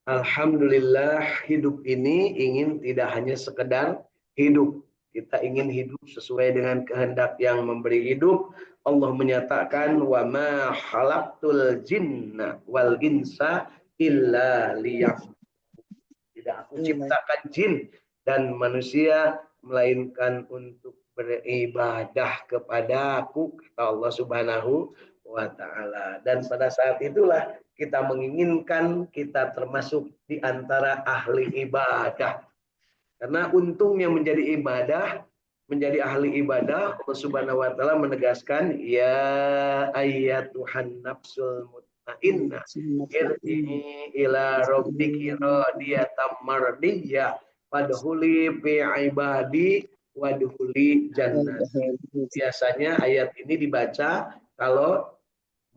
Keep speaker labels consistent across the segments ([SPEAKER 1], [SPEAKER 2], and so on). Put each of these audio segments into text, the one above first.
[SPEAKER 1] Alhamdulillah hidup ini ingin tidak hanya sekedar hidup. Kita ingin hidup sesuai dengan kehendak yang memberi hidup. Allah menyatakan wa ma khalaqtul jinna wal insa illa liya'budun. Tidak aku ciptakan jin dan manusia melainkan untuk beribadah kepadaku, kata Allah Subhanahu wa taala. Dan pada saat itulah kita menginginkan kita termasuk di antara ahli ibadah. Karena untungnya menjadi ibadah, menjadi ahli ibadah, Allah Subhanahu wa taala menegaskan ya ayyatuhan nafsul mutmainnah irji'i ila rabbiki radiyatan mardiyah fadkhuli fi ibadi wadkhuli jannati. Biasanya ayat ini dibaca kalau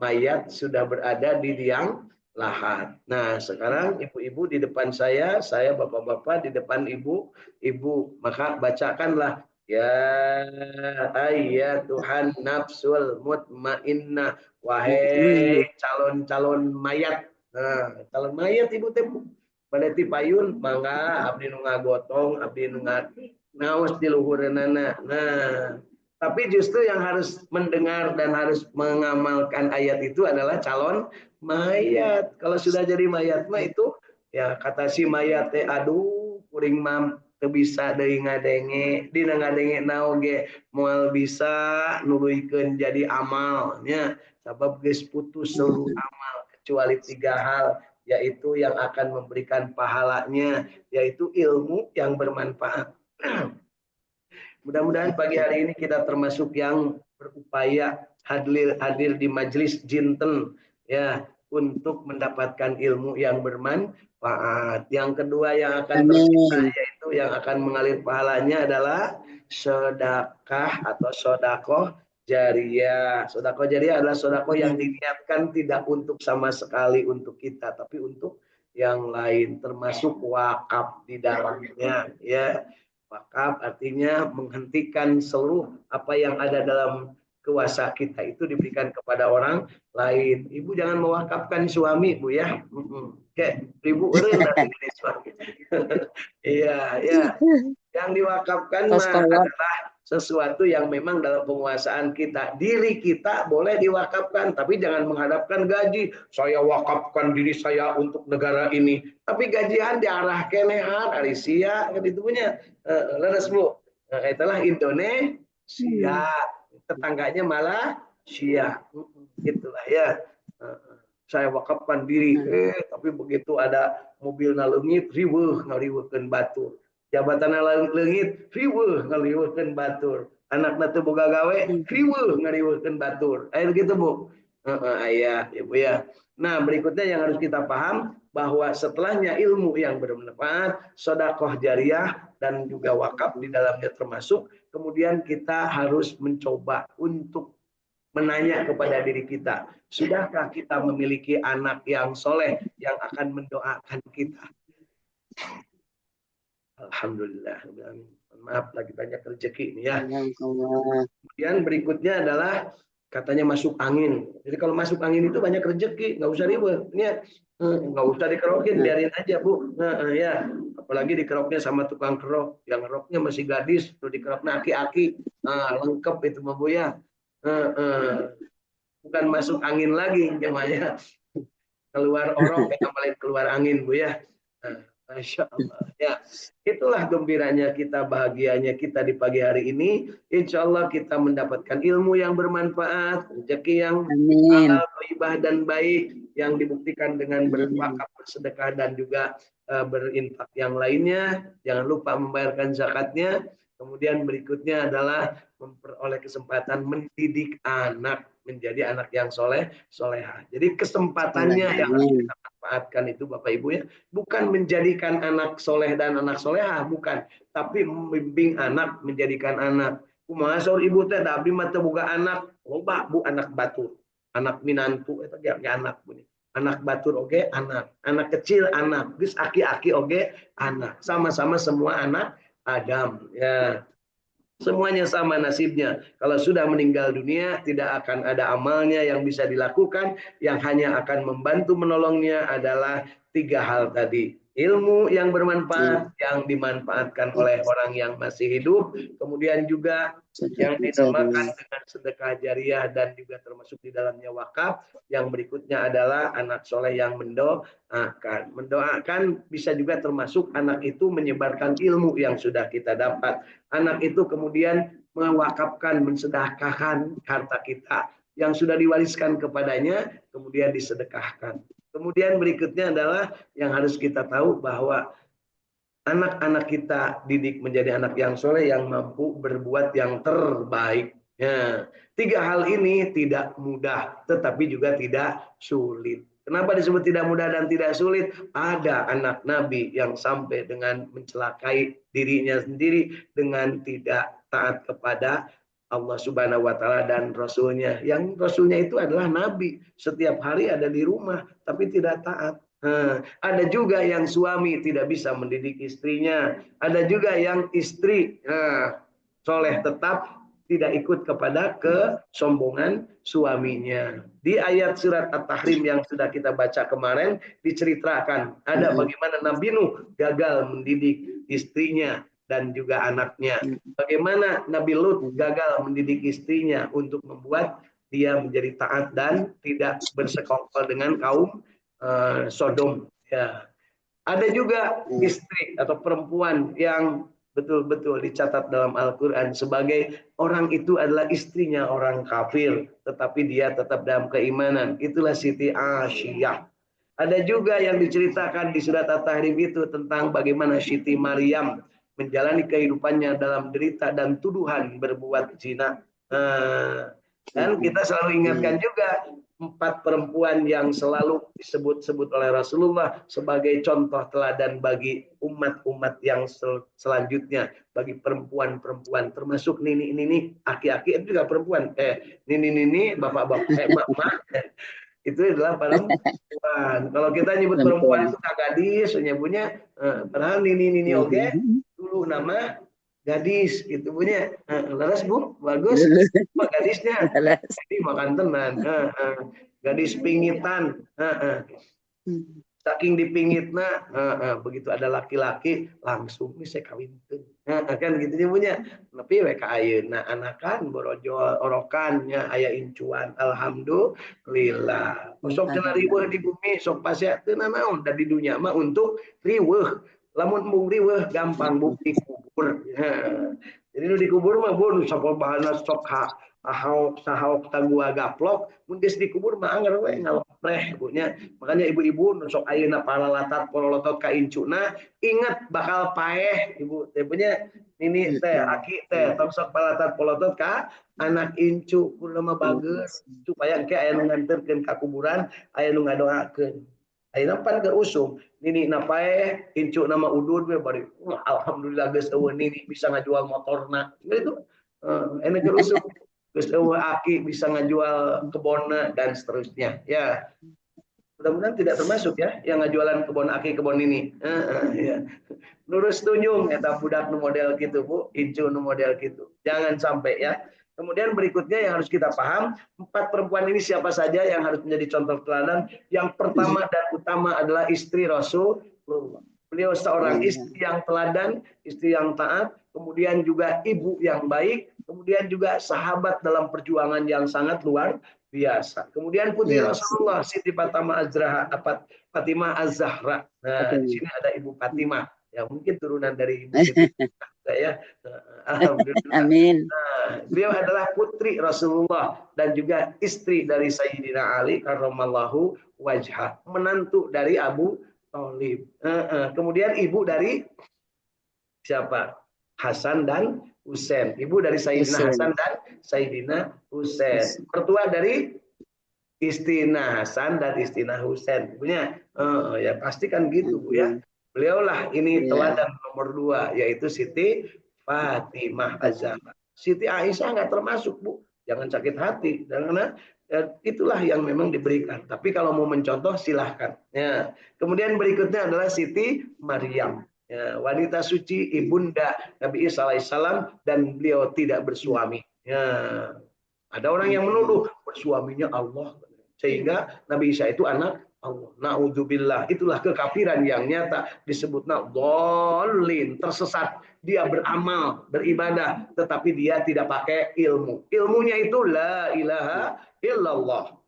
[SPEAKER 1] mayat sudah berada di liang lahat. Nah, sekarang ibu-ibu di depan saya bapak-bapak di depan ibu, maka bacakanlah ya ayyatuhan nafsul mutmainnah, wahai calon-calon mayat. Nah, calon mayat ibu teh pada payun mangga abdi nu ngagotong, abdi nu ngaos di luhureunana. Nah, tapi justru yang harus mendengar dan harus mengamalkan ayat itu adalah calon mayat. Kalau sudah jadi mayat mah itu ya kata si mayat teh aduh kuring mam teu bisa deui ngadenge dina ngadenge naoge moal bisa nuluykeun jadi amalnya sabab geus putus seluruh amal kecuali 3 hal, yaitu yang akan memberikan pahalanya, yaitu ilmu yang bermanfaat. Mudah-mudahan pagi hari ini kita termasuk yang berupaya hadir di majelis jinten ya untuk mendapatkan ilmu yang bermanfaat. Yang kedua yang akan tercipta yaitu yang akan mengalir pahalanya adalah sedekah atau sodakoh jariah. Sodakoh jariah adalah sodakoh yang diniatkan tidak untuk sama sekali untuk kita, tapi untuk yang lain, termasuk wakaf di dalamnya ya. Wakaf artinya menghentikan seluruh apa yang ada dalam kuasa kita itu diberikan kepada orang lain. Ibu jangan mewakafkan suami, Bu ya. Oke, ibu eureun dari suami. Iya, ya. Yang diwakafkan mah adalah sesuatu yang memang dalam penguasaan kita. Diri kita boleh diwakafkan, tapi jangan menghadapkan gaji. Saya wakafkan diri saya untuk negara ini. Tapi gajian diarah kenehan, Arisia, kan itu punya. Leres Bu. Itulah Indonesia. Tetangganya malah Sia. Itulah ya. Saya wakafkan diri. Tapi begitu ada mobil naleungit, riweuh ngaliweukeun batur. Jabatan leungit riweuh ngaliweukeun batur. Anakna teu boga gawe riweuh ngaliweukeun batur. Aya gitu Bu. Aya ya Bu ya. Nah, berikutnya yang harus kita paham bahwa setelahnya ilmu yang bermanfaat, sedekah jariah dan juga wakaf di dalamnya termasuk, kemudian kita harus mencoba untuk menanya kepada diri kita, sudahkah kita memiliki anak yang soleh yang akan mendoakan kita? Alhamdulillah. Maaf lagi banyak rezeki ini ya. Kemudian berikutnya adalah katanya masuk angin. Jadi kalau masuk angin itu banyak rezeki, nggak usah ribet. Ini nggak usah dikerokin, biarin aja Bu. Ya, apalagi dikeroknya sama tukang kerok, yang keroknya masih gadis, tuh dikeroknya aki-aki, lengkap itu mah Bu ya. Bukan masuk angin lagi, namanya keluar orok, malah keluar angin Bu ya. Masya Allah. Ya, itulah gembiranya kita, bahagianya kita di pagi hari ini. Insya Allah kita mendapatkan ilmu yang bermanfaat, rezeki yang halal, thayyibah dan baik, yang dibuktikan dengan berwakaf, bersedekah dan juga berinfak yang lainnya. Jangan lupa membayarkan zakatnya. Kemudian berikutnya adalah memperoleh kesempatan mendidik anak menjadi anak yang soleh, solehah. Jadi kesempatannya yang harus kita manfaatkan itu Bapak Ibu ya. Bukan menjadikan anak soleh dan anak solehah, bukan. Tapi membimbing anak menjadikan anak. Kumaha saur ibu teh da abdi mah teu boga anak, loba Bu anak batur. Anak minantu eta ge anak Bu. Anak batur oge anak. Anak kecil anak, geus aki-aki oge anak. Sama-sama semua anak Adam ya. Semuanya sama nasibnya. Kalau sudah meninggal dunia, tidak akan ada amalnya yang bisa dilakukan. Yang hanya akan membantu menolongnya adalah 3 hal tadi. Ilmu yang bermanfaat, yang dimanfaatkan oleh orang yang masih hidup. Kemudian juga yang dinamakan dengan sedekah jariah dan juga termasuk di dalamnya wakaf. Yang berikutnya adalah anak soleh yang mendoakan. Mendoakan bisa juga termasuk anak itu menyebarkan ilmu yang sudah kita dapat. Anak itu kemudian mewakafkan, mensedekahkan harta kita yang sudah diwariskan kepadanya, kemudian disedekahkan. Kemudian berikutnya adalah yang harus kita tahu bahwa anak-anak kita didik menjadi anak yang soleh, yang mampu berbuat yang terbaik. Ya, 3 hal ini tidak mudah, tetapi juga tidak sulit. Kenapa disebut tidak mudah dan tidak sulit? Ada anak Nabi yang sampai dengan mencelakai dirinya sendiri dengan tidak taat kepada Allah Subhanahu wa taala dan rasulnya. Yang rasulnya itu adalah nabi. Setiap hari ada di rumah tapi tidak taat. Ada juga yang suami tidak bisa mendidik istrinya. Ada juga yang istri soleh tetap tidak ikut kepada kesombongan suaminya. Di ayat surat At-Tahrim yang sudah kita baca kemarin diceritakan ada bagaimana Nabi Nuh gagal mendidik istrinya dan juga anaknya. Bagaimana Nabi Lut gagal mendidik istrinya untuk membuat dia menjadi taat dan tidak bersekongkol dengan kaum Sodom. Ya. Ada juga istri atau perempuan yang betul-betul dicatat dalam Al-Quran sebagai orang itu adalah istrinya orang kafir, tetapi dia tetap dalam keimanan. Itulah Siti Asyiyah. Ada juga yang diceritakan di surat At-Tahrim itu tentang bagaimana Siti Maryam menjalani kehidupannya dalam derita dan tuduhan berbuat zina. Dan kita selalu ingatkan juga 4 perempuan yang selalu disebut-sebut oleh Rasulullah sebagai contoh teladan bagi umat-umat yang selanjutnya, bagi perempuan-perempuan termasuk nini-nini, aki-aki itu juga perempuan, nini-nini, bapak-bapak, mak-mak, itu adalah perempuan. Kalau kita nyebut perempuan itu gadis, nyebutnya padahal nini-nini oke, dulu nama gadis gitu punya. Laras Bu, bagus. Apa gadisnya? Jadi makan tenan. Gadis pingitan. Saking dipingitna, begitu ada laki-laki langsung bisa kawinkeun. Kan gitu dia punya. Tapi we ka ayeuna anakan borojol orokannya aya incuan. Alhamdulillah. Sok cenah riweuh di bumi, sok pasea teu naon da di dunya mah untuk riweuh. Lamun mung riweuh gampang bukti kubur. Jadi nu dikubur mah bun sapa bahana sok sahok tagua gaplok mun geus dikubur mah anger we ngalopreh bunya. Makanya ibu-ibu nu sok ayeuna palalatat pololotot ka incuna ingat bakal paeh ibu teh punya nini teh aki teh tong sok palalatat pololotot ka anak incu kumaha bageus supaya engke aya nu nganterkeun ka kuburan aya nu ngadoakeun. Ayeuna pan ke usum nini napae incu nama udud we bari alhamdulillah geus eueuh nini bisa ngajual motorna gitu. Enak ke usum geus eueuh aki bisa ngajual kebonna dan seterusnya. Ya. Mudah-mudahan tidak termasuk ya yang ngajualan kebon aki kebon ini. Ya. Lurus tunjung eta budak nu model gitu Bu, incu nu model gitu. Jangan sampai ya. Kemudian berikutnya yang harus kita paham, 4 perempuan ini siapa saja yang harus menjadi contoh teladan. Yang pertama dan utama adalah istri Rasulullah. Beliau seorang istri yang teladan, istri yang taat, kemudian juga ibu yang baik, kemudian juga sahabat dalam perjuangan yang sangat luar biasa. Kemudian putri Rasulullah Siti Fatimah Az-Zahra. Nah, di sini ada Ibu Fatimah. Ya, mungkin turunan dari Ibu Siti ya. Alhamdulillah.
[SPEAKER 2] Amin.
[SPEAKER 1] Nah, beliau adalah putri Rasulullah dan juga istri dari Sayyidina Ali karramallahu wajhah, menantu dari Abu Thalib. Kemudian ibu dari siapa? Hasan dan Husain. Ibu dari Sayyidina Hasan dan Sayyidina Husain. Mertua dari Istina Hasan dan Istina Husain. Ibunya ya pasti kan gitu Bu ya. Beliaulah ini teladan nomor 2 yaitu Siti Fatimah Az-Zahra. Siti Aisyah nggak termasuk Bu. Jangan sakit hati karena itulah yang memang diberikan. Tapi kalau mau mencontoh silahkan. Ya. Kemudian berikutnya adalah Siti Maryam. Ya, wanita suci ibunda Nabi Isa alaihissalam dan beliau tidak bersuami. Ya, ada orang yang menuduh bersuaminya Allah sehingga Nabi Isa itu anak Allah. Naudzubillah. Itulah kekafiran yang nyata disebut dhalin, tersesat. Dia beramal, beribadah, tetapi dia tidak pakai ilmu. Ilmunya itu la ilaha illallah.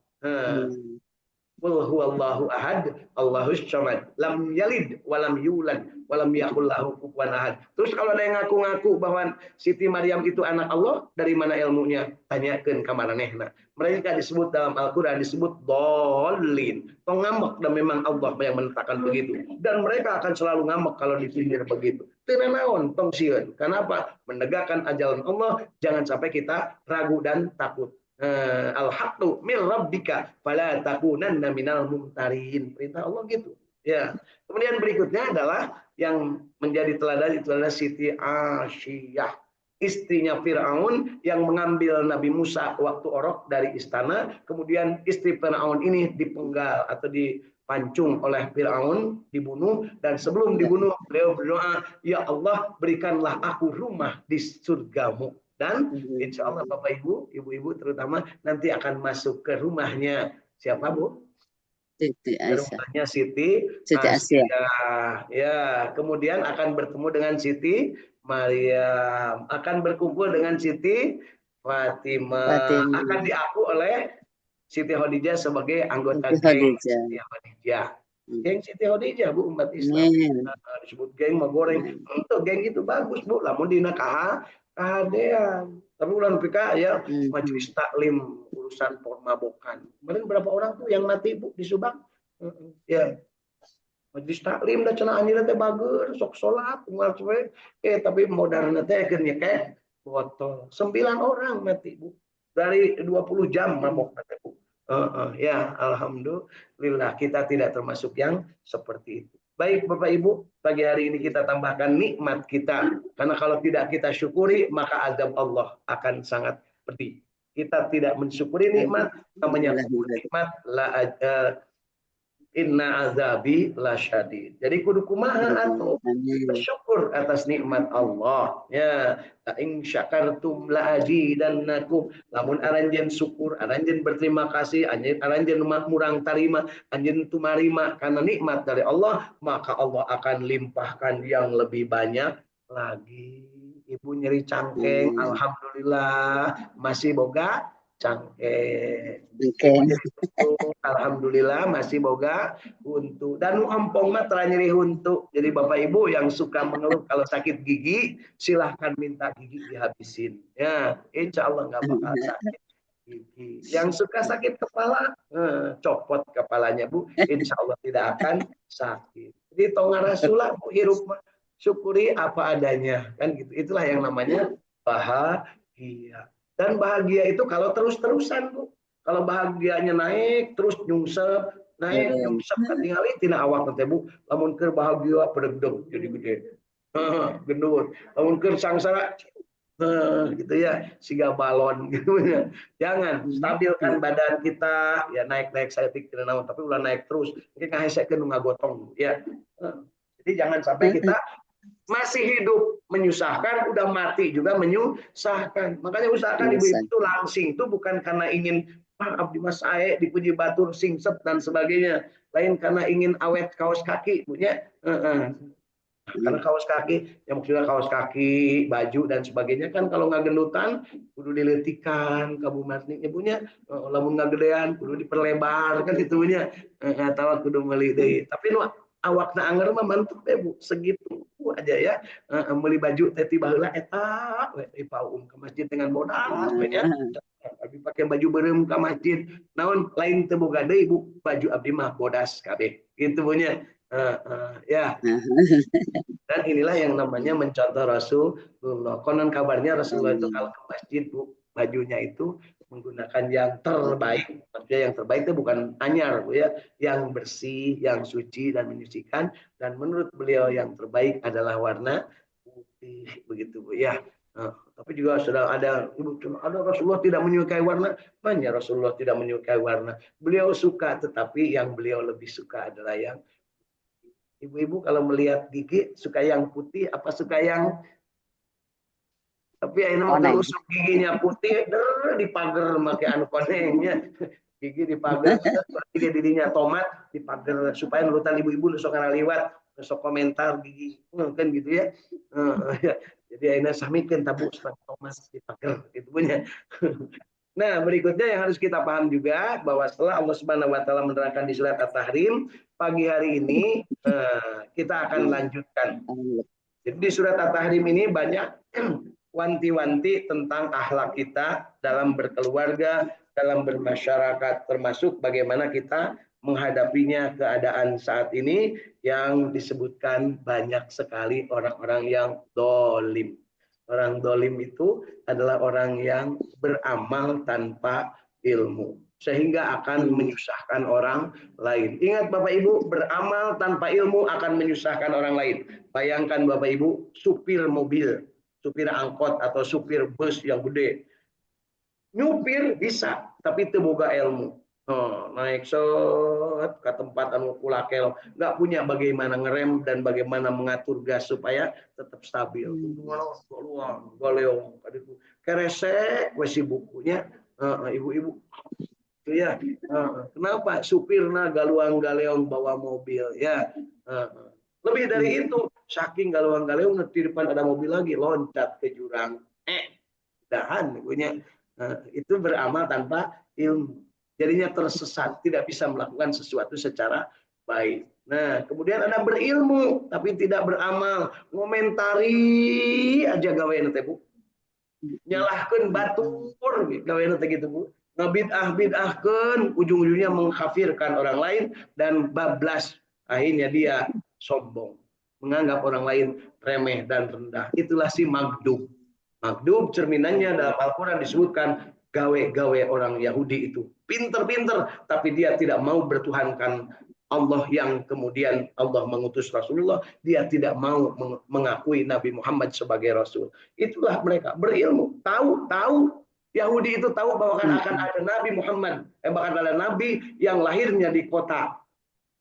[SPEAKER 1] Qul huwallahu ahad, Allahus samad, lam yalid walam yulad walam yakul lahu kufuwan ahad. Terus kalau ada yang ngaku-ngaku bahwa Siti Maryam itu anak Allah, dari mana ilmunya? Tanyakeun ka maranehna. Mereka disebut dalam Al-Qur'an disebut dhalin. Tong ngambek dan memang Allah yang menetapkan begitu. Dan mereka akan selalu ngambek kalau disindir begitu. Teu naon tong sieun. Kenapa? Menegakkan ajaran Allah, jangan sampai kita ragu dan takut. Al-haqqu min rabbika fala takunanna minal mumtarin. Perintah Allah gitu. Ya. Kemudian berikutnya adalah yang menjadi teladan itu adalah Siti Asyiyah, istrinya Firaun yang mengambil Nabi Musa waktu orok dari istana. Kemudian istri Firaun ini dipenggal atau dipancung oleh Firaun, dibunuh, dan sebelum dibunuh beliau berdoa, ya Allah berikanlah aku rumah di surgamu. Dan insya Allah Bapak Ibu, Ibu-ibu terutama nanti akan masuk ke rumahnya siapa Bu?
[SPEAKER 2] Siti
[SPEAKER 1] Ke
[SPEAKER 2] Aisyah.
[SPEAKER 1] rumahnya Siti
[SPEAKER 2] Siti Asyah.
[SPEAKER 1] Ya, kemudian akan bertemu dengan Siti Maryam, akan berkumpul dengan Siti Fatimah, akan diaku oleh Siti Khadijah sebagai anggota
[SPEAKER 2] Siti
[SPEAKER 1] geng
[SPEAKER 2] Khadijah.
[SPEAKER 1] Siti Khadijah. Geng Siti Khadijah Bu, umat Islam. Disebut geng mah goreng. Untuk geng itu bagus Bu, lamun dina kahadean. Tapi ulah PK ya, majelis taklim urusan pormabokan. Kemarin berapa orang tuh yang mati Bu di Subang? Ya. Majelis taklim da cenah anjeunna teh bager, sok salat, unggal we. Tapi modalna teh keur nyekek botol. 9 orang mati Bu. Dari 20 jam mabok teh Bu. Ya, alhamdulillah kita tidak termasuk yang seperti itu. Baik Bapak Ibu, pagi hari ini kita tambahkan nikmat kita. Karena kalau tidak kita syukuri, maka azab Allah akan sangat pedih. Kita tidak mensyukuri nikmat, namanya nikmat inna azabi lasyadid. Jadi kudu kumaha atuh bersyukur atas nikmat Allah. Ya, in syakartum la azidannakum. Lamun aranjeun syukur, aranjeun berterima kasih, aranjeun murang tarima, anjeun tumarima karena nikmat dari Allah, maka Allah akan limpahkan yang lebih banyak lagi. Ibu nyeri cangkeng, alhamdulillah masih boga cangkeng. Alhamdulillah masih boga huntu dan ampong mah tera nyeri huntu. Jadi Bapak Ibu yang suka mengeluh kalau sakit gigi silahkan minta gigi dihabisin ya, insya Allah nggak bakal sakit gigi. Yang suka sakit kepala copot kepalanya Bu, insya Allah tidak akan sakit. Jadi tongarasula Bu hirup syukuri apa adanya kan gitu. Itulah yang namanya bahagia. Dan bahagia itu kalau terus-terusan Bu. Kalau bahagianya naik terus nyungsep, naik nyungsep katingali tina awak teh Bu. Lamun keur bahagia pedegdeg jadi gede. Gendut. Lamun keur sangsara gitu ya, siga balon gitu ya. Jangan stabilkan badan kita ya, naik-naik saya pikir naon tapi ulah naik terus. Mungkin ngahesekeun nu ngagotong ya. Jadi jangan sampai kita masih hidup menyusahkan, udah mati juga menyusahkan. Makanya usahakan ibu itu langsing itu bukan karena ingin abdi mas ae dipuji batur singsep dan sebagainya, lain karena ingin awet kaos kaki punya. Karena kaos kaki, yang maksudnya kaos kaki, baju dan sebagainya kan kalau nggak gendutan, kudu diletikan, kabu masnik punya, lamun nggak gedean, kudu diperlebar kan itunya, atau kudu meuli deui. Tapi nu awakna anger mah mantep deh Bu, segitu aja ya. Beli baju teh tiba heula eta we paum ke masjid dengan bodas we nya. Abdi pakai baju beureum ke masjid. Naon lain teu boga deui Bu, baju abdi mah bodas kabeh. Gitu punya. Ya. Dan inilah yang namanya mencontoh Rasulullah. Konon kabarnya Rasulullah itu kalau ke masjid Bu, bajunya itu menggunakan yang terbaik. Maksudnya yang terbaik itu bukan anyar Bu ya, yang bersih, yang suci dan menyucikan. Dan menurut beliau yang terbaik adalah warna putih begitu Bu ya. Tapi juga sudah ada Rasulullah tidak menyukai warna. Mana Rasulullah tidak menyukai warna. Beliau suka, tetapi yang beliau lebih suka adalah yang Ibu-ibu kalau melihat gigi suka yang putih apa suka yang, tapi ini mah
[SPEAKER 2] Koneng.
[SPEAKER 1] terus giginya putih di pagar make anu konengnya. Gigi di pagar, gigi didinya tomat di pagar supaya nurutan ibu-ibu nu sok liwat, sok komentar gigi kan gitu ya. Ya. Jadi akhirnya samikeun tabu tomat di pagar gitu punya. Nah, berikutnya yang harus kita paham juga bahwa setelah Allah Subhanahu wa taala menerangkan di surat At-Tahrim, pagi hari ini kita akan lanjutkan. Jadi di surat At-Tahrim ini banyak wanti-wanti tentang akhlak kita dalam berkeluarga, dalam bermasyarakat, termasuk bagaimana kita menghadapinya keadaan saat ini yang disebutkan banyak sekali orang-orang yang dolim. Orang dolim itu adalah orang yang beramal tanpa ilmu, sehingga akan menyusahkan orang lain. Ingat Bapak Ibu, beramal tanpa ilmu akan menyusahkan orang lain. Bayangkan Bapak Ibu, supir mobil, supir angkot atau supir bus yang gede. Nyupir bisa, tapi itu boga ilmu. Naik set ke tempat anu kulakel, nggak punya bagaimana ngerem dan bagaimana mengatur gas supaya tetap stabil. Luang, galeong, keresek, wesi bukunya, ibu-ibu. Ya, kenapa supirna galuang galeong bawa mobil ya. Lebih dari itu, saking galuang galeong di depan ada mobil lagi loncat ke jurang. Dahan punya itu beramal tanpa ilmu. Jadinya tersesat, tidak bisa melakukan sesuatu secara baik. Nah, kemudian ada berilmu tapi tidak beramal, ngomentari aja gawean teh Bu. Nyalahkeun batur gawean teh gitu Bu. Ngebid'ah-bid'ahkeun, ujung-ujungnya mengkafirkan orang lain dan bablas. Akhirnya dia sombong, menganggap orang lain remeh dan rendah. Itulah si magdub. Magdub cerminannya dalam Al-Quran disebutkan gawe-gawe orang Yahudi itu. Pinter-pinter, tapi dia tidak mau bertuhankan Allah yang kemudian Allah mengutus Rasulullah. Dia tidak mau mengakui Nabi Muhammad sebagai Rasul. Itulah mereka berilmu. Tahu. Yahudi itu tahu bahwa akan ada Nabi Muhammad. Bahkan ada Nabi yang lahirnya di kota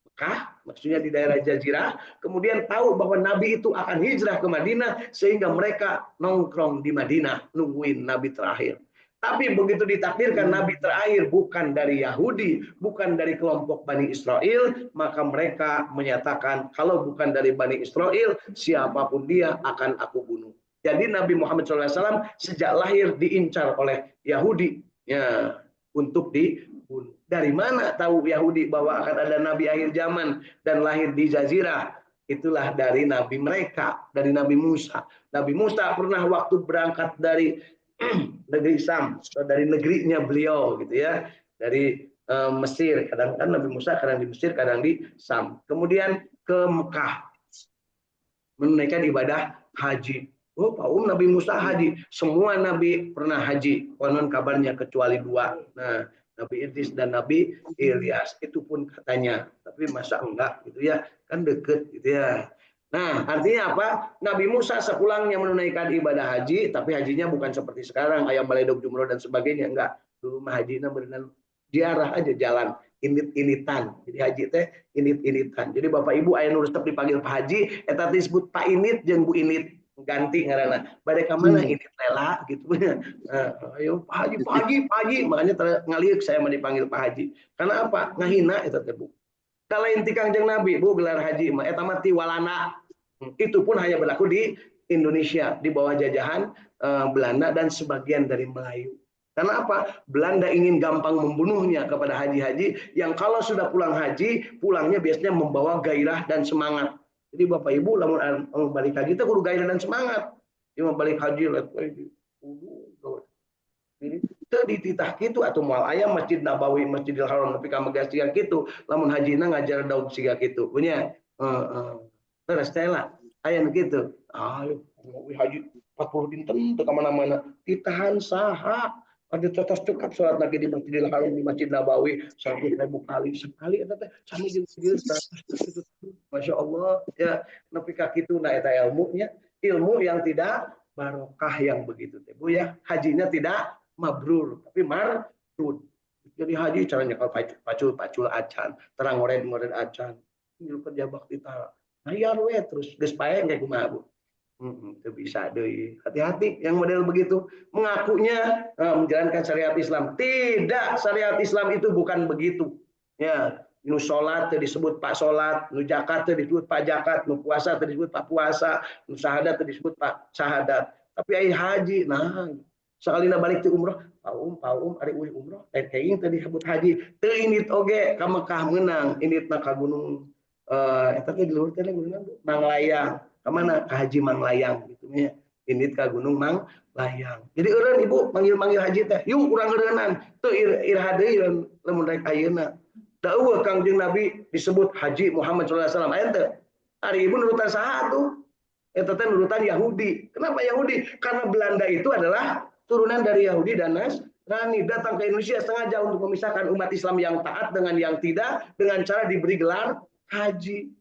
[SPEAKER 1] Mekah, maksudnya di daerah Jazirah, kemudian tahu bahwa Nabi itu akan hijrah ke Madinah, sehingga mereka nongkrong di Madinah, nungguin Nabi terakhir. Tapi begitu ditakdirkan Nabi terakhir bukan dari Yahudi, bukan dari kelompok Bani Israel, maka mereka menyatakan, kalau bukan dari Bani Israel, siapapun dia akan aku bunuh. Jadi Nabi Muhammad SAW sejak lahir diincar oleh Yahudi ya, untuk dibunuh. Dari mana tahu Yahudi bahwa akan ada Nabi akhir zaman dan lahir di Jazirah? Itulah dari Nabi mereka, dari Nabi Musa. Nabi Musa pernah waktu berangkat dari negeri Sam, dari negerinya beliau gitu ya, dari Mesir. Kadang Nabi Musa kadang di Mesir, kadang di Sam. Kemudian ke Mekah menunaikan ibadah haji. Oh, Pak Nabi Musa haji. Semua Nabi pernah haji. Konon kabarnya kecuali 2. Nah, Nabi Idris dan Nabi Ilyas itu pun katanya, tapi masa enggak gitu ya, kan deket gitu ya. Nah, artinya apa? Nabi Musa sepulangnya menunaikan ibadah haji, tapi hajinya bukan seperti sekarang ayam baledog jumroh dan sebagainya, enggak. Dulu mah hajinya berenang ziarah aja jalan, init-initan. Jadi haji teh init-initan. Jadi Bapak Ibu aya nu resep dipanggil Pak Haji, eta disebut Pak Init jeung Bu Init. Ganti ngaranna. Bade ka mana Init lela gitu. Ayo Pak Haji, Pak Haji, Pak Haji, makanya ngaliuk saya mau dipanggil Pak Haji. Karena apa? Ngahina eta teh Bu. Kalain ti Kangjeng Nabi, Bu, gelar haji mah eta mah ti walana. Itu pun hanya berlaku di Indonesia di bawah jajahan Belanda dan sebagian dari Melayu. Karena apa? Belanda ingin gampang membunuhnya kepada haji-haji yang kalau sudah pulang haji, pulangnya biasanya membawa gairah dan semangat. Jadi Bapak Ibu lamun balik haji itu kudu gairah dan semangat. Dia balik haji jadi teu dititah kitu atuh moal aya Masjid Nabawi, Masjidil Haram nepi ka megas siga kitu, lamun hajina ngajar daun siga kitu. Punya terus teh lah aya nu kitu. Ayo haji 40 dinten teu ka mana-mana. Ditahan saha? Ada tetes cekap salat lagi di Masjidil Haram di Masjid Nabawi 100.000 kali sekali eta teh sami jeung 100. Masya Allah ya nepi ka kitu na eta ilmunya, ilmu yang tidak barokah yang begitu teh Bu ya. Hajinya tidak mabrur tapi mardud. Jadi haji caranya kalau pacul acan, terang ngoren acan. Milu kerja bakti tara. Bayar we terus geus pae engke kumaha Bu. Itu bisa deh. Hati-hati yang model begitu mengakunya menjalankan syariat Islam. Tidak, syariat Islam itu bukan begitu. Ya, nu salat disebut Pak salat, nu zakat disebut Pak zakat, nu puasa disebut Pak puasa, nu syahadat disebut Pak syahadat. Tapi ai haji, nah sekali balik ke umroh, paum ari uih umroh, teuing teh disebut haji. Teu indit oge ka Mekah meunang, inditna ka gunung eta teh di luhur teh gunung Manglayang. Kemana ke Haji Manglayang gitu ya, ini ke Gunung Manglayang. Jadi eureun ibu manggil haji teh yuk urang eureunnan teu iraha deui lamun rek ayeuna da eueuh Kangjeng Nabi disebut Haji Muhammad sallallahu alaihi wasallam aya teu ari ibu nurutan saha tuh eta teh nurutan Yahudi. Kenapa Yahudi? Karena Belanda itu adalah turunan dari Yahudi dan Nasrani datang ke Indonesia sengaja untuk memisahkan umat Islam yang taat dengan yang tidak dengan cara diberi gelar haji.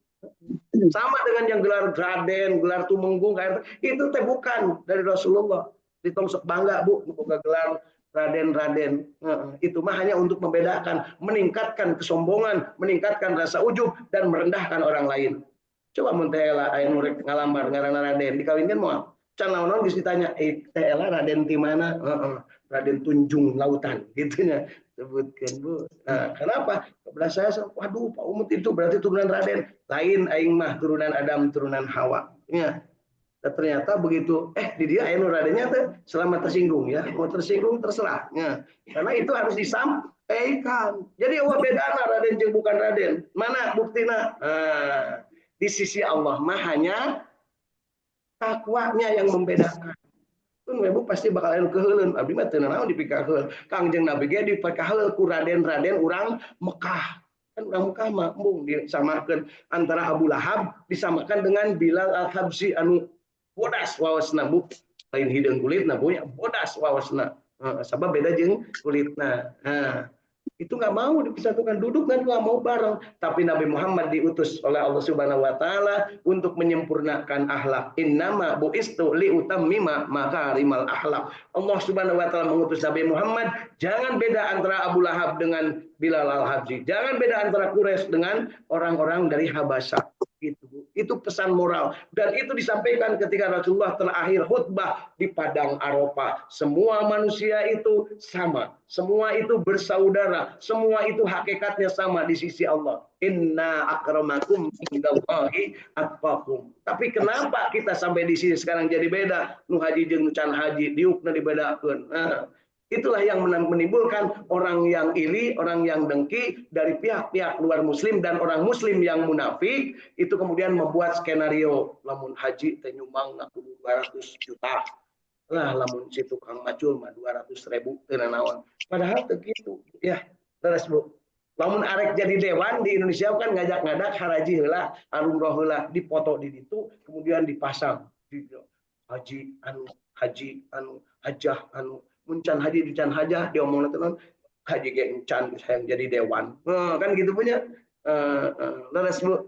[SPEAKER 1] Sama dengan yang gelar Raden, gelar Tumenggung, itu teh bukan dari Rasulullah. Ditongsok bangga Bu, buka gelar Raden. Itu mah hanya untuk membedakan, meningkatkan kesombongan, meningkatkan rasa ujub dan merendahkan orang lain. Coba mun teh ela aya murid ngalamar ngaranna Raden, dikawinkeun moal. Can naon geus ditanya, teh ela Raden ti mana? Raden Tunjung Lautan, gitunya. Sebutkan Bu. Nah, kenapa? Kebelah saya, waduh Pak Umut itu berarti turunan Raden. Lain aing mah turunan Adam, turunan Hawa. Ya. Dan ternyata begitu, di dia anu Radennya tuh selamat tersinggung ya. Mau tersinggung terserah. Ya. Karena itu harus disampaikan. Jadi apa bedana Raden jeung bukan Raden? Mana buktina? Nah, di sisi Allah mah hanya takwanya yang membedakan. Pun ibu pasti bakal anu keheulun abdi mah teu naon dipikaheul Kangjeng Nabi ge dipikaheul ku raden-raden urang Mekah kan urang Mekah mah embung disamakeun antara Abu Lahab disamakan dengan Bilal Al-Habsyi anu bodas waosna Bu lain hideung kulitna Bu ya bodas waosna sabab beda jeung kulitna itu nggak mau dipersatukan duduk dan nggak mau bareng tapi Nabi Muhammad diutus oleh Allah Subhanahu Wa Taala untuk menyempurnakan akhlak innama buistu liutammima makarimal akhlak Allah Subhanahu Wa Taala mengutus Nabi Muhammad jangan beda antara Abu Lahab dengan Bilal Al-Habsyi jangan beda antara Quraisy dengan orang-orang dari Habasyah itu pesan moral dan itu disampaikan ketika Rasulullah terakhir khutbah di padang Arafah semua manusia itu sama semua itu bersaudara semua itu hakikatnya sama di sisi Allah inna akramakum indallahi atqakum tapi kenapa kita sampai di sini sekarang jadi beda nu haji jeung nu can haji diukna dibedakeun itulah yang menimbulkan orang yang iri, orang yang dengki dari pihak-pihak luar muslim dan orang muslim yang munafik itu kemudian membuat skenario lamun haji teh nyumbang 200 juta. Lah lamun si tukang macul mah 200.000 teu naon. Padahal teu kitu ya. Terus Bu. Lamun arek jadi dewan di Indonesia kan ngajak-ngajak haraji heula, umroh heula, dipoto di ditu kemudian dipasang di haji anu hajah anu muncan haji dican hajah dia omongna teh haji ge encan sayang jadi dewan kan gitu punya leres Bu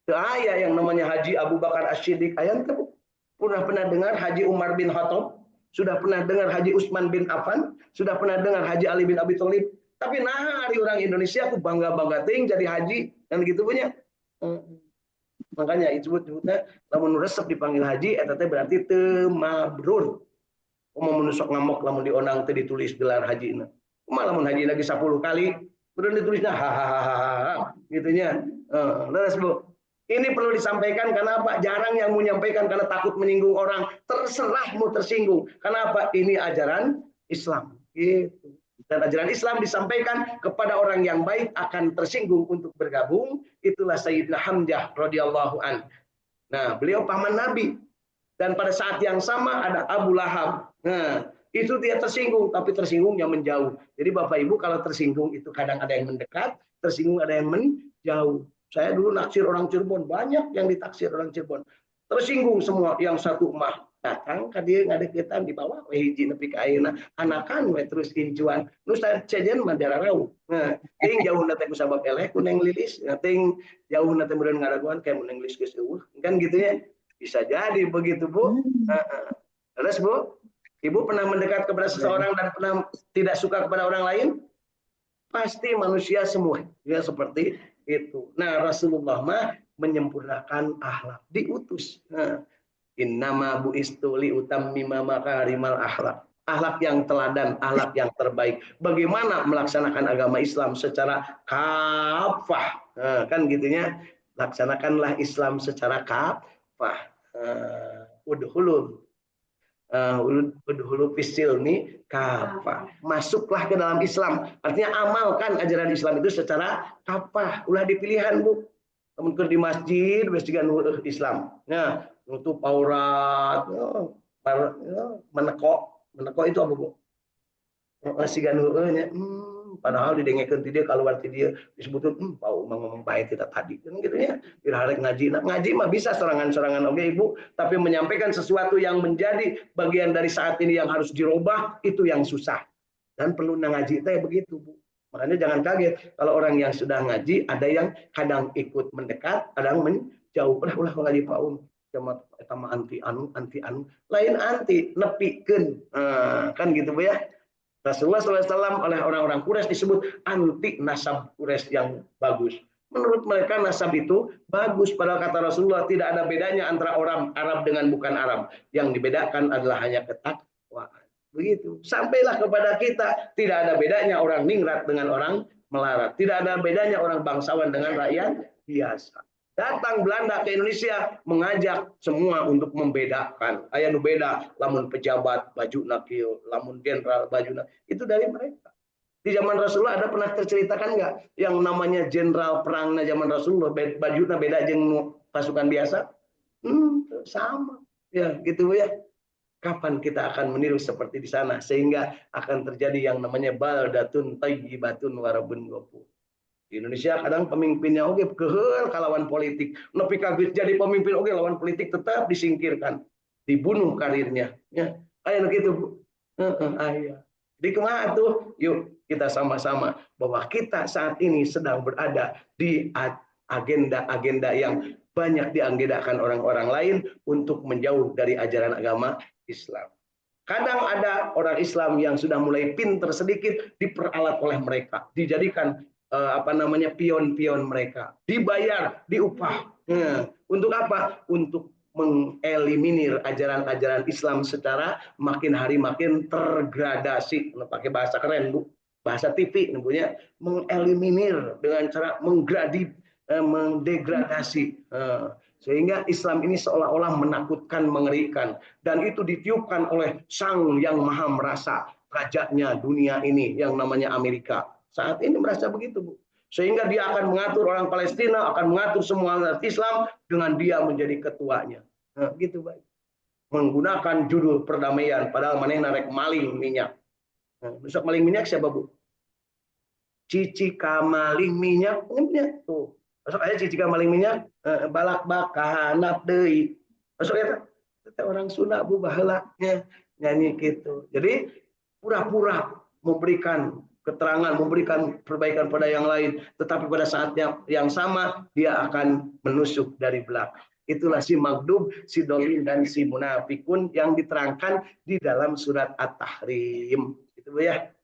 [SPEAKER 1] teu aya yang namanya Haji Abu Bakar As-Siddiq aya teh Bu pernah dengar Haji Umar bin Khattab sudah pernah dengar Haji Utsman bin Affan sudah pernah dengar Haji Ali bin Abi Thalib tapi nah hari orang Indonesia aku bangga teuing jadi haji kan gitu punya makanya disebut-sebutnya lamun resep dipanggil haji eta teh berarti teu mabrur mau menusuk ngamuk lamun dionang teh ditulis gelar hajina. Malah mun haji lagi 10 kali, kemudian ditulisnya hahaha gitunya. Leres Bu. Ini perlu disampaikan karena apa? Jarang yang menyampaikan karena takut menyinggung orang. Terserah mau tersinggung. Kenapa? Ini ajaran Islam. Gitu. Dan ajaran Islam disampaikan kepada orang yang baik akan tersinggung untuk bergabung. Itulah Sayyidina Hamzah radhiyallahu an. Nah, beliau paman Nabi. Dan pada saat yang sama ada Abu Lahab. Nah, itu dia tersinggung, tapi tersinggungnya menjauh. Jadi Bapak Ibu kalau tersinggung itu kadang ada yang mendekat, tersinggung ada yang menjauh. Saya dulu naksir orang Cirebon, banyak yang ditaksir orang Cirebon. Tersinggung semua, yang satu mah datang ka dieu ngadeukeutan di bawah we hiji nepi ka ayeuna anakan we terus incuan nu sajeun mah dararau nah ting jauhna teh ku sabab eleh ku Neng Lilis ting jauhna teh meureun ngaraguan kayak Neng Lilis geus eueuh kan gitu ya bisa jadi begitu Bu. Terus Bu, Ibu pernah mendekat kepada seseorang dan pernah tidak suka kepada orang lain? Pasti manusia semua ya seperti itu. Nah Rasulullah mah menyempurnakan akhlak, diutus. Nah, innama buistu li utammima makarimal akhlak. Akhlak yang teladan, akhlak yang terbaik. Bagaimana melaksanakan agama Islam secara kafah. Nah, kan gitunya, laksanakanlah Islam secara kafah. Udhulul udhulu fisilmi kafah. Masuklah ke dalam Islam. Artinya amalkan ajaran Islam itu secara kafah. Ulah dipilihan, Bu. Kemudian di masjid, Islam. Nah, nutup aurat, menekok itu apa, Bu? Sigan heueunya. Padahal didengekeun ti dia keluar ti dia disebutkeun pau ngomong baik kita tadi kan gitu ya. Dirarek ngaji. Nah, ngaji mah bisa sorangan-sorangan oge Ibu, tapi menyampaikan sesuatu yang menjadi bagian dari saat ini yang harus dirubah itu yang susah. Dan perlu ngaji teh begitu, Bu. Makanya jangan kaget kalau orang yang sudah ngaji ada yang kadang ikut mendekat, kadang menjauh. Ulah ngaji paun. Cuma eta mah anti anu, lain anti nepikeun. Kan gitu Bu ya. Rasulullah SAW oleh orang-orang Quraisy disebut anti nasab Quraisy yang bagus. Menurut mereka nasab itu bagus, padahal kata Rasulullah tidak ada bedanya antara orang Arab dengan bukan Arab. Yang dibedakan adalah hanya ketakwaan. Begitu. Sampailah kepada kita, tidak ada bedanya orang ningrat dengan orang melarat. Tidak ada bedanya orang bangsawan dengan rakyat biasa. Datang Belanda ke Indonesia mengajak semua untuk membedakan. Aya nu beda, lamun pejabat baju nakil, lamun jenderal baju nakil. Itu dari mereka. Di zaman Rasulullah ada pernah terceritakan nggak yang namanya jenderal perangnya zaman Rasulullah bajunya beda jeung pasukan biasa? Sama. Ya, gitu ya. Kapan kita akan meniru seperti di sana sehingga akan terjadi yang namanya baldatun thayyibatun wa rabbun ghafur. Di Indonesia kadang pemimpinnya oke kehel kalawan politik. Nepi kabit jadi pemimpin oke lawan politik tetap disingkirkan, dibunuh karirnya. Ya, ayo gitu Bu. Ayo. Di kemana tuh? Yuk kita sama-sama bahwa kita saat ini sedang berada di agenda-agenda yang banyak diagendakan orang-orang lain untuk menjauh dari ajaran agama Islam. Kadang ada orang Islam yang sudah mulai pinter sedikit diperalat oleh mereka, dijadikan pion-pion mereka, dibayar, diupah. Untuk apa? Untuk mengeliminir ajaran-ajaran Islam secara makin hari makin tergradasi. Pakai bahasa keren Bu, bahasa TV punya, mengeliminir dengan cara mendegradasi. Sehingga Islam ini seolah-olah menakutkan, mengerikan, dan itu ditiupkan oleh Sang yang Maha Merasa, rajanya dunia ini yang namanya Amerika. Saat ini merasa begitu, Bu. Sehingga dia akan mengatur orang Palestina, akan mengatur semua umat Islam dengan dia menjadi ketuanya. Nah, gitu, baik. Menggunakan judul perdamaian, padahal maneh narek maling minyak. Nah, besok maling minyak siapa, Bu? Cicika maling minyak, tuh. Besok aja cicika maling minyak, balak bakahanap deui. Besok ya, orang Sunda, Bu, baheula nyanyi gitu. Jadi pura-pura memberikan keterangan, memberikan perbaikan pada yang lain, tetapi pada saatnya yang sama dia akan menusuk dari belakang. Itulah si maghdub, si dolin, dan si munafikun yang diterangkan di dalam surat At-Tahrim. Itu ya.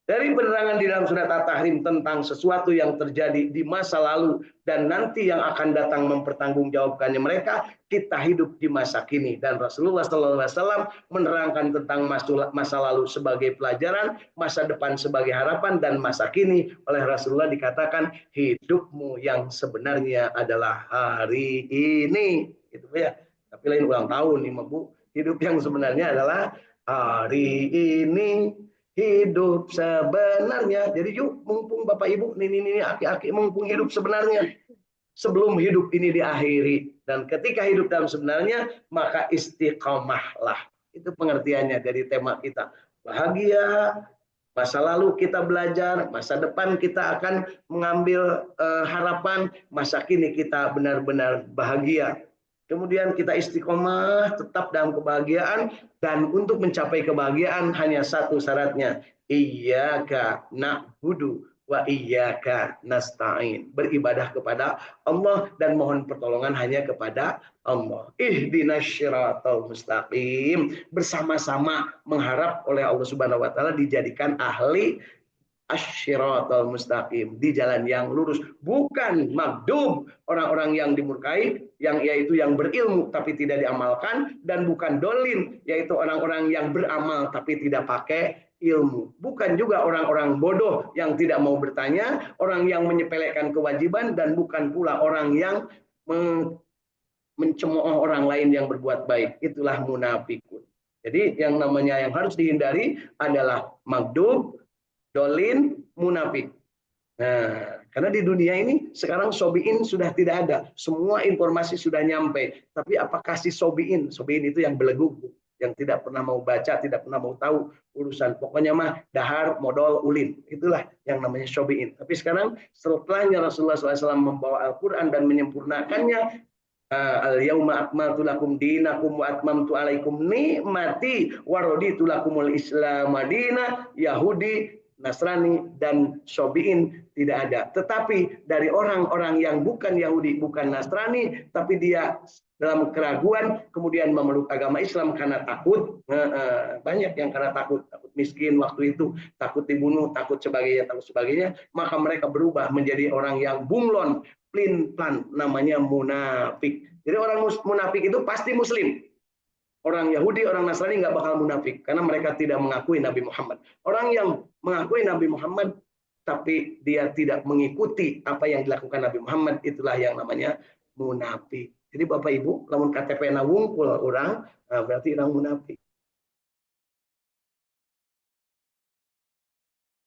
[SPEAKER 1] Dari penerangan di dalam surat At-Tahrim tentang sesuatu yang terjadi di masa lalu dan nanti yang akan datang mempertanggungjawabkannya mereka, kita hidup di masa kini. Dan Rasulullah SAW menerangkan tentang masa lalu sebagai pelajaran, masa depan sebagai harapan, dan masa kini oleh Rasulullah dikatakan hidupmu yang sebenarnya adalah hari ini. Gitu ya. Tapi lain ulang tahun nih, Bu. Hidup yang sebenarnya adalah hari ini. Hidup sebenarnya. Jadi yuk mumpung Bapak Ibu, ini aki-aki mumpung hidup sebenarnya. Sebelum hidup ini diakhiri. Dan ketika hidup dalam sebenarnya, maka istiqomahlah. Itu pengertiannya dari tema kita. Bahagia, masa lalu kita belajar, masa depan kita akan mengambil harapan, masa kini kita benar-benar bahagia. Kemudian kita istiqomah tetap dalam kebahagiaan, dan untuk mencapai kebahagiaan hanya satu syaratnya, iyyaka na'budu wa iyyaka nasta'in. Beribadah kepada Allah dan mohon pertolongan hanya kepada Allah. Ihdinas syiratal mustaqim. Bersama-sama mengharap oleh Allah Subhanahu wa taala dijadikan ahli asy-syiratal mustaqim, di jalan yang lurus, bukan magdub, orang-orang yang dimurkai, yang yaitu yang berilmu tapi tidak diamalkan, dan bukan dolin, yaitu orang-orang yang beramal tapi tidak pakai ilmu. Bukan juga orang-orang bodoh yang tidak mau bertanya, orang yang menyepelekan kewajiban, dan bukan pula orang yang mencemooh orang lain yang berbuat baik. Itulah munafikun. Jadi yang namanya yang harus dihindari adalah magdub, dolin, munafik. Nah, karena di dunia ini sekarang sobiin sudah tidak ada. Semua informasi sudah nyampe. Tapi apakah si sobiin? Sobiin itu yang belegu, yang tidak pernah mau baca, tidak pernah mau tahu urusan. Pokoknya mah dahar, modal, ulin. Itulah yang namanya sobiin. Tapi sekarang setelahnya Rasulullah SAW membawa Al-Quran dan menyempurnakannya, al-yauma akmaltu lakum dinakum wa atmamtu alaikum ni'mati wa raditu lakumul Islam madina. Yahudi, Nasrani, dan Sobiin tidak ada. Tetapi dari orang-orang yang bukan Yahudi, bukan Nasrani, tapi dia dalam keraguan kemudian memeluk agama Islam karena takut, banyak yang karena takut miskin waktu itu, takut dibunuh, takut sebagainya, maka mereka berubah menjadi orang yang bunglon, plin-plan, namanya munafik. Jadi orang munafik itu pasti Muslim. Orang Yahudi, orang Nasrani nggak bakal munafik karena mereka tidak mengakui Nabi Muhammad. Orang yang mengakui Nabi Muhammad tapi dia tidak mengikuti apa yang dilakukan Nabi Muhammad, itulah yang namanya munafik. Jadi Bapak Ibu, lamun KTP na wungkul orang, berarti orang munafik.